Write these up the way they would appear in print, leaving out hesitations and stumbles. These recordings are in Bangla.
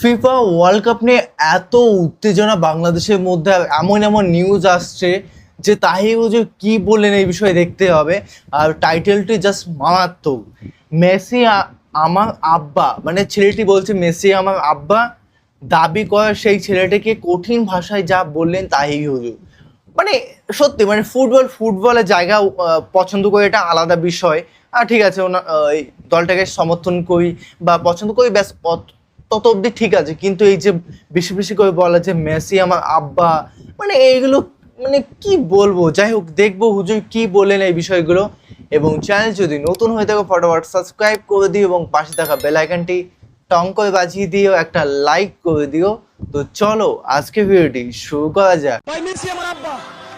ফিফা ওয়ার্ল্ড কাপ নিয়ে এত উত্তেজনা বাংলাদেশের মধ্যে, এমন এমন নিউজ আসছে যে তাহির হুজুর কি বললেন এই বিষয়ে দেখতে হবে। আর টাইটেলটি জাস্ট মারাত্মক। মেসি আমার আব্বা, মানে ছেলেটি বলছে মেসি আমার আব্বা, দাবি করে সেই ছেলেটিকে কঠিন ভাষায় যা বললেন তাহির হুজুর। মানে সত্যি, মানে ফুটবলের জায়গা পছন্দ করি, এটা আলাদা বিষয়। আর ঠিক আছে, এই দলটাকে সমর্থন করি বা পছন্দ করি, ব্যাস তত অবধি ঠিক আছে। কিন্তু এই যে বেশি বেশি করে বলা যে মেসি আমার আব্বা, মানে এইগুলো মানে কি বলবো। যাই হোক, দেখবো হুজুর কি বললেন এই বিষয়গুলো। এবং চ্যানেল যদি নতুন হয়ে থাকো ফটাফট সাবস্ক্রাইব করে দিও এবং পাশে থাকা বেল আইকনটি টং করে বাজিয়ে দিও, একটা লাইক করে দিও। তো চলো আজকে ভিডিওটি শুরু করা যাক। ভাই মেসি আমার আব্বা,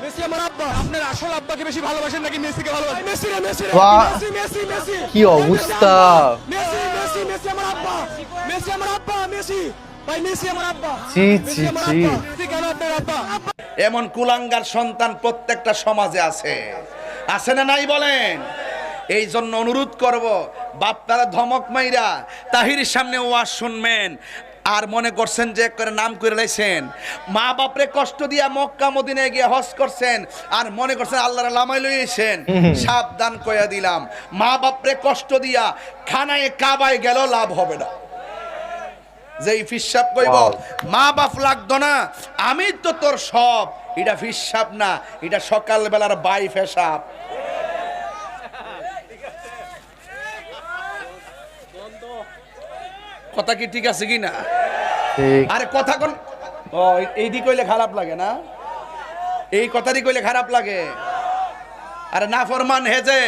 মেসি আমার আব্বা। আপনার আসল আব্বাকে বেশি ভালোবাসেন নাকি মেসিকে ভালোবাসেন? মেসি রে, মেসি রে, বাহ, মেসি মেসি মেসি। কি অবস্থা! মেসি মেসি মেসি আমার আব্বা, মেসি আমার আব্বা, মেসি। ভাই মেসি আমার আব্বা, ছি মেসি ছি আমার ছি। আব্বা। মেসি কেন আপনার আব্বা? এমন কুলাঙ্গার সন্তান প্রত্যেকটা সমাজে আছে, আছে না নাই বলেন? এই জন্য অনুরোধ করব, বাপ তারা ধমক মাইরা তাহিরের সামনে ওয়াজ শুনবেন আর মনে করছেন যে করে নাম করে লাইছেন, মা বাপরে কষ্ট দিয়া মক্কা মদিনায় গিয়ে হজ করছেন আর মনে করছেন আল্লাহর লামাই লইছেন। সাবধান কইয়া দিলাম, মা বাপরে কষ্ট দিয়া খানায় কাবায় গেল লাভ হবে না। যে ফিসাব কইব মা বাপ লাগতো না, আমি তো তোর সব, এটা ফিসাব না, এটা সকাল বেলার বাই ফেসাব। কথা কি ঠিক আছে কি না? আরে কথা কোন এই দিক কইলে খারাপ লাগে না, এই কথাটি কইলে খারাপ লাগে। আরে না ফরমান হে যে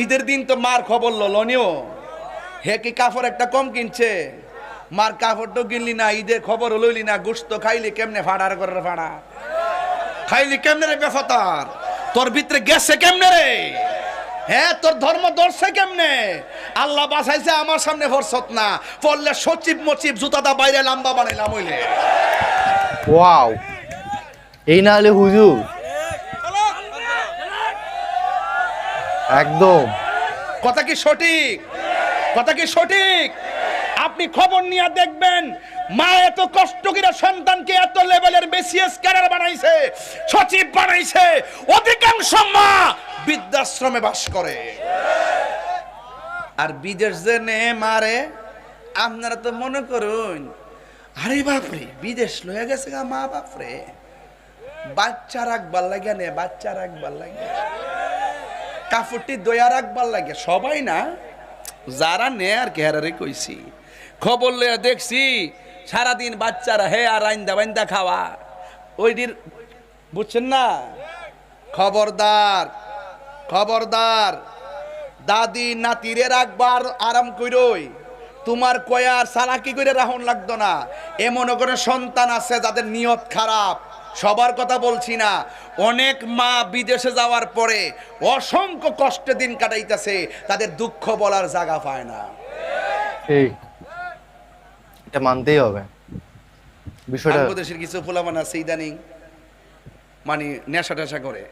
ঈদের দিন তো মার খবর লনিও, হে কি কাপড় একটা কম কিনছে? মার কাপড়টাও কিনলি না, ঈদের খবর লইলি না, গোস্ত খাইলি কেমনে? ফাড়ার করে ফাড়া খাইলি কেমনে রে বেফতার? তোর ভিতরে গেছে কেমনে রে? হ্যাঁ, তোর ধর্ম দর্শে কেমনে? আল্লাহ বাঁচাইছে, আমার সামনে ভরসত না পড়লে সচিব মচিব জুতাটা বাইরে লম্বা বানাইলাম হইলে। ওয়াও, এই না হলে হুজুর একদম। কথা কি সঠিক? কথা কি সঠিক? আপনি খবর নিয়ে দেখবেন, মা এত কষ্ট করে সন্তানকে এত লেভেলের বিসিএস ক্যাডার বানাইছে, সচিব বানাইছে। অধিকাংশ মা বৃদ্ধাশ্রমে বাস করে। আর বিদেশ যে নে মারে, আপনারা তো মনে করুন আরে বাপরে বিদেশ লয়ে গেছে গা মা বাপরে, বাচ্চা রাখবার লাগে নে, বাচ্চা রাখবার লাগে, কাপড়টি দয়া রাখবার লাগে। সবাই না, যারা নে আর ঘেরারে কইছি, খবর লইয়া দেখছি সারাদিন বাচ্চারা হে আর আইন্দা বাইন্দা খাওয়া ওইটির, বুঝছেন না? খবরদার, খবরদার, দাদি নাতিরে রাখবার আরাম কইরই, তোমার কয়ার সালাকি করে রাহন লাগতো না। এমন করে সন্তান আছে যাদের নিয়ত খারাপ, সবার কথা বলছি না। অনেক মা বিদেশে যাওয়ার পরে অসংখ্য কষ্টে দিন কাটাইতেছে, তাদের দুঃখ বলার জায়গা পায় না। ঠিক, এটা মানতেই হবে বিষয়টা। বাংলাদেশের কিছু পোলাপান আছে ইদানিং মানে নেশা টেশা করে,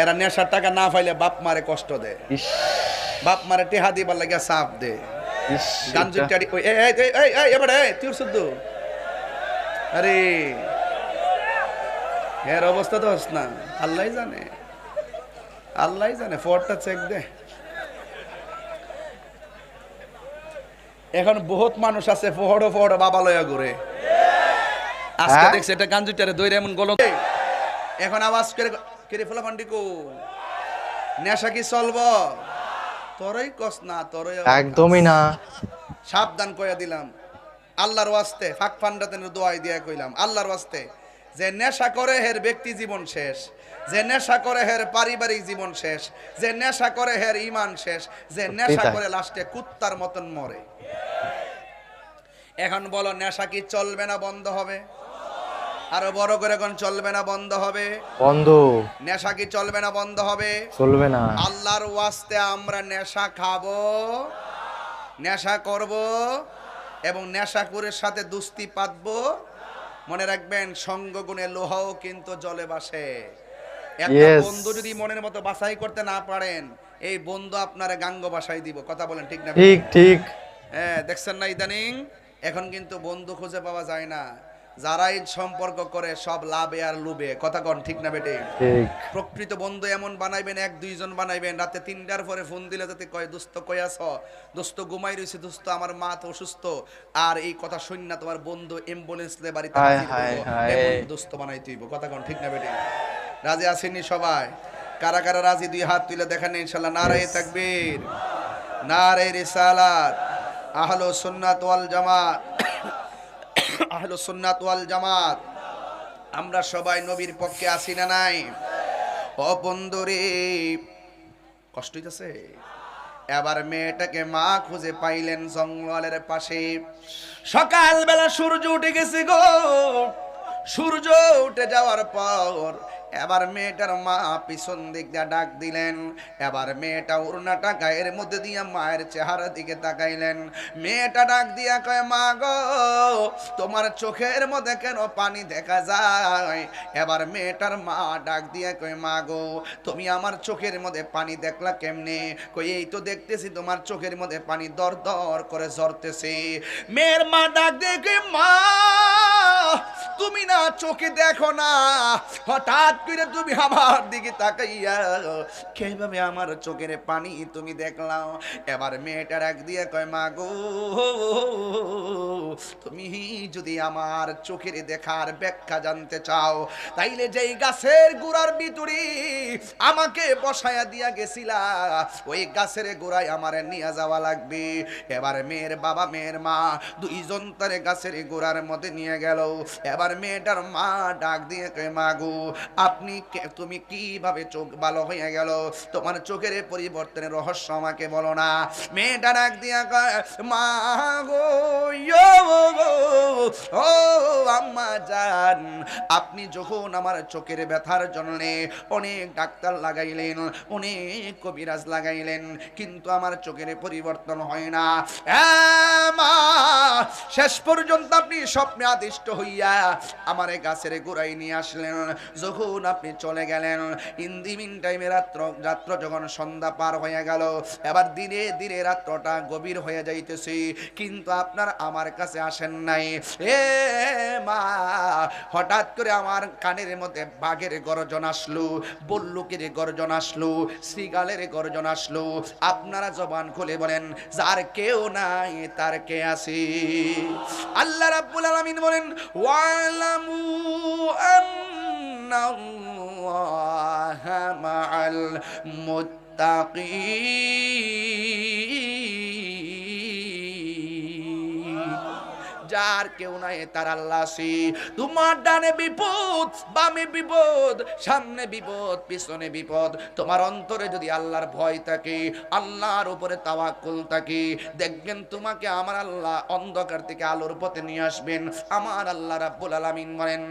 এরা নেশার টাকা না পাইলে বাপ মারে কষ্ট দেয়, ইস বাপ মারে টেহা দিবার লাগে চাপ দে। ইস, গাঞ্জুর এটা- টাড়ি ওই এবারে তুই শুদ্ধ, আরে এর অবস্থা তো হস না, আল্লাহ জানে, আল্লাহ জানে। ফোরটা চেক দে। এখন বহুত মানুষ আছে ফোহড়ো ফোহড়ো বাবা লয়া ঘুরে। আজকে হ্যাঁ? দেখছে এটা গাঞ্জুটারে দইরে এমন গল, এখন আওয়াজ করে কেড়ে ফেলা পান্ডিকো নেশা কি চলব? তোরই কস না, তোরই একদমই না। সাবধান কইয়া দিলাম আল্লাহর ওয়াস্তে, ফাঁক ফান্ডাতে দোয়াই দিয়া কইলাম আল্লাহর ওয়াস্তে, যে নেশা করে হের ব্যক্তি জীবন শেষ, যে নেশা করে হের পারিবারিক জীবন শেষ, যে নেশা করে হের ইমান শেষ, যে নেশা তাই। করে লাস্টে কুত্তার মতন মরে। এখন বলো নেশা কি চলবে না বন্ধ হবে? আরো বড় করে এখন চলবে না বন্ধ হবে? বন্ধ। নেশা কি চলবে না বন্ধ হবে? চলবে না। আল্লাহর ওয়াস্তে আমরা নেশা খাবো, নেশা করব এবং নেশাকুরের সাথে দুস্তি পাতবো। মনে রাখবেন, সঙ্গ গুণে লোহাও কিন্তু জলে বাসে। একটা Yes. বন্ধু যদি মনের মতো বাছাই করতে না পারেন, এই বন্ধু আপনারে গাঙ্গ বাসাই দিব। কথা বলেন ঠিক না? ঠিক ঠিক। হ্যাঁ, দেখছেন না ইদানিং এখন কিন্তু বন্ধু খুঁজে পাওয়া যায় না, যারাই সম্পর্ক করে সব লাভে আর লুবে, কথা কন ঠিক না বেটে? ঠিক। প্রকৃত বন্ধু এমন বানাইবেন, এক দুইজন বানাইবেন, রাতে 3টার পরে ফোন দিলে যাতে কয় দোস্ত কই আছো, দোস্ত ঘুমাই রইছে, দোস্ত আমার মা তো অসুস্থ, আর এই কথা শুন না তোমার বন্ধু অ্যাম্বুলেন্স লে বাড়িতে হায় হাজির হায় হইবো, হায়। এমন দোস্ত বানাইতে হইব, কথা কন ঠিক না বেটে? রাজি আসেননি সবাই? কারা কারা রাজি দুই হাত তুলে দেখেন ইনশাআল্লাহ। নারায়ে তাকবীর, নারায়ে রিসালাত, আহলু সুন্নাত ওয়াল জামাত, আহলু সুন্নাত ওয়াল জামাত। আমরা সবাই নবীর পক্ষে আছি না নাই? ও বন্ধুরে, কষ্ট হইতেছে? এবার মেয়েটাকে মা খুঁজে পাইলেন জঙ্গলের পাশে। সকালবেলা সূর্য উঠে গেছে গো। সূর্য উঠে যাওয়ার পর এবার মেয়েটার মা পিছন দিক দিয়ে ডাক দিলেন। এবার মেয়েটা ওড়নাটা গায়ের মধ্যে দিয়ে মায়ের চেহারা দিকে তাকাইলেন। মেয়েটা ডাক দিয়া কয়, মা গো তোমার চোখের মধ্যে কেন পানি দেখা যায়? এবার মেয়েটার মা ডাক দিয়া কয়, মা গো তুমি আমার চোখের মধ্যে পানি দেখলা কেমনে? কই এই তো দেখতেছি তোমার চোখের মধ্যে পানি দর দর করে ঝরতেছে। মেয়ের মা ডাক দিয়ে কয়, মা তুমি না চোখে দেখো না, হঠাৎ করে তুমি আমার দিকে তাকাইয়া কিভাবে আমার চোখের পানি তুমি দেখলাম? এবার মেয়েটা ডাক দিয়ে কয়, মা গো তুমি যদি আমার চোখের দেখার ব্যাখ্যা জানতে চাও, তাইলে যেই গাছের গোড়ার ভিতরে আমাকে বসায়া দিয়া গেছিলা, ওই গাছের গোড়ায় আমারে নিয়ে যাওয়া লাগবে। এবার মেয়ের বাবা মেয়ের মা দুইজন তারে গাছের গোড়ার মধ্যে নিয়ে গেল। এবার মেয়েটার মা ডাক দিয়ে কয়, মা গো তুমি কিভাবে চোখ ভালো হয়ে গেল? তোমার চোখের পরিবর্তনের রহস্য আমাকে বলো না। মেয়েটা ডাক দিয়া কয়, মা গো ও আম্মা জান, আপনি যখন আমার চোখের ব্যথার জন্য অনেক ডাক্তার লাগাইলেন, অনেক কবিরাজ লাগাইলেন, কিন্তু আমার চোখের পরিবর্তন হয় না। মা শেষ পর্যন্ত আপনি স্বপ্নে আদিষ্ট হইয়া আমার গাছের গোড়ায় নিয়ে আসলেন। যখন আপনি চলে গেলেন, ইন দি মিন টাইমে রাত্র যখন সন্ধ্যা পার হয়ে গেল, এবার ধীরে ধীরে রাত্রটা গভীর হয়ে যাইতেছে, কিন্তু আপনার আমার কাছে আসেন নাই। এ মা, হঠাৎ করে আমার কানের মধ্যে বাঘের গর্জন আসলো, বল্লুকের গর্জন আসলো, শ্রীগালের গর্জন আসলো। আপনারা জবান খুলে বলেন, যার কেউ নাই তার কে আছে? আল্লাহ রাব্বুল আলামিন বলেন, ওয়ালামু আন্নাল্লাহা মাআল মুত্তাকিন। যার কেউ নাই তার আল্লাহ আছে। তোমার ডানে বিপদ, বামে বিপদ, সামনে বিপদ, পিছনে বিপদ, তোমার অন্তরে যদি আল্লাহর ভয় থাকে, আল্লাহর উপরে তাওয়াক্কুল থাকে, দেখবেন তোমাকে আমার আল্লাহ অন্ধকার থেকে আলোর পথে নিয়ে আসবেন। আমার আল্লাহ রাব্বুল আলামিন বলেন,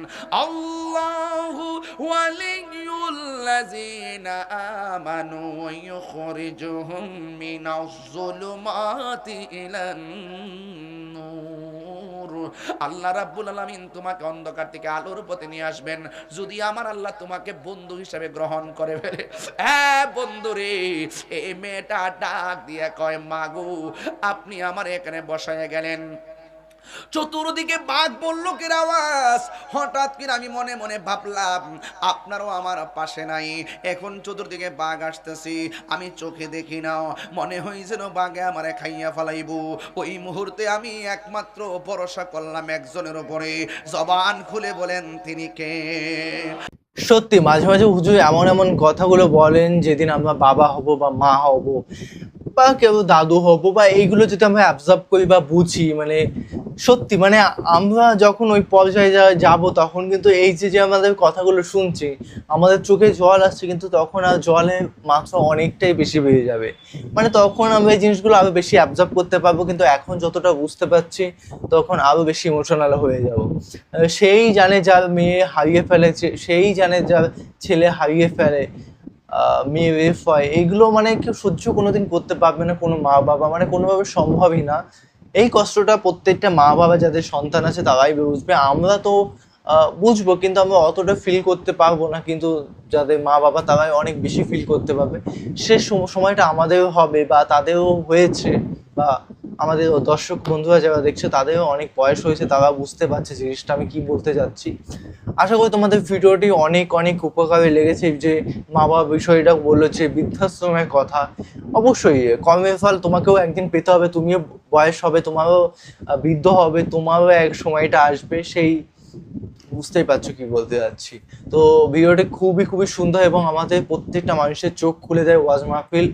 আল্লাহু ওয়ালিয়ুল্লাযিনা আমানু ওয়া ইউখরিজুহুম মিনাজ যুলুমাতি ইলান নূর। আল্লাহ রাব্বুল আলামিন তোমাকে অন্ধকার থেকে আলোর পথে নিয়ে আসবেন, যদি আমার আল্লাহ তোমাকে বন্ধু হিসেবে গ্রহণ করে ফেলে। হ্যাঁ বন্ধুরে, এই মেয়েটা ডাক দিয়ে কয়, মাগো আপনি আমার এখানে বসায় গেলেন, চতুর্দিকে বাঘ বল্লুকের আওয়াজ। হঠাৎ করে আমি মনে মনে ভাবলাম আপনারও আমার পাশে নাই, এখন চতুর্দিকে বাঘ আসতেছি, আমি চোখে দেখি না, মনে হয় যেন বাঘে আমারে খাইয়া ফেলাইব। ওই মুহূর্তে আমি একমাত্র ভরসা করলাম একজনের উপরে। জবান খুলে বলেন তিনি কে? সত্যি মাঝে মাঝে হুজুর এমন এমন কথাগুলো বলেন, যেদিন আমরা বাবা হব বা মা হব বা কেউ দাদু হব, বা এইগুলো যদি আমরা অ্যাবজর্ব করি বা বুঝি, মানে সত্যি মানে আমরা যখন ওই পর্যায়ে যাব, তখন কিন্তু এই যে আমাদের কথাগুলো শুনছি, আমাদের চোখে জল আসছে, কিন্তু তখন আর জলের মাত্রা অনেকটাই বেশি বেড়ে যাবে। মানে তখন আমরা এই জিনিসগুলো আরো বেশি অ্যাবজর্ব করতে পারবো, কিন্তু এখন যতটা বুঝতে পারছি তখন আরো বেশি ইমোশনাল হয়ে যাব। সেই জানে যার মেয়ে হারিয়ে ফেলেছে, সেই জানে যার ছেলে হারিয়ে ফেলে, মেয়ে রেপ হয়, এইগুলো মানে কেউ সহ্য কোনোদিন করতে পারবে না কোনো মা বাবা, মানে কোনোভাবে সম্ভবই না। এই কষ্টটা প্রত্যেকটা মা বাবা যাদের সন্তান আছে তারাই বুঝবে। আমরা তো বুঝবো, কিন্তু আমরা অতটা ফিল করতে পারবো না, কিন্তু যাদের মা বাবা তারাই অনেক বেশি ফিল করতে পারবে। সে সময়টা আমাদেরও হবে বা তাদেরও হয়েছে, বা আমাদের দর্শক বন্ধুরা যারা দেখছে তাদেরও অনেক বয়স হয়েছে, তারা বুঝতে পারছে জিনিসটা আমি কি বলতে যাচ্ছি। আশা করি তোমাদের ভিডিওটি অনেক অনেক উপকারে লেগেছে। যে মা বাবা বিষয়টা বললো, যে বৃদ্ধাশ্রমের কথা, অবশ্যই কর্মের ফল তোমাকেও একদিন পেতে হবে, তুমিও বয়স হবে, তোমারও বৃদ্ধ হবে, তোমারও এক সময়টা আসবে, সেই বুঝতেই পারছো কি বলতে যাচ্ছি। তো ভিডিওটি খুবই খুবই সুন্দর এবং আমাদের প্রত্যেকটা মানুষের চোখ খুলে দেয় ওয়াজ মাহফিল।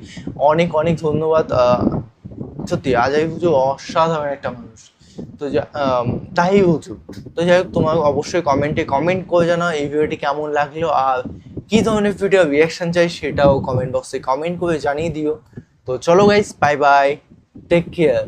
অনেক অনেক ধন্যবাদ। সত্যি আজাই হুজুর অসাধারণ একটা মানুষ। তো তাই হুজুর, তো যাই হোক, তোমার অবশ্যই কমেন্টে কমেন্ট করে জানাও এই ভিডিওটি কেমন লাগলো, আর কী ধরনের ভিডিও রিয়াকশন চাই সেটাও কমেন্ট বক্সে কমেন্ট করে জানিয়ে দিও। তো চলো guys, bye bye, take care.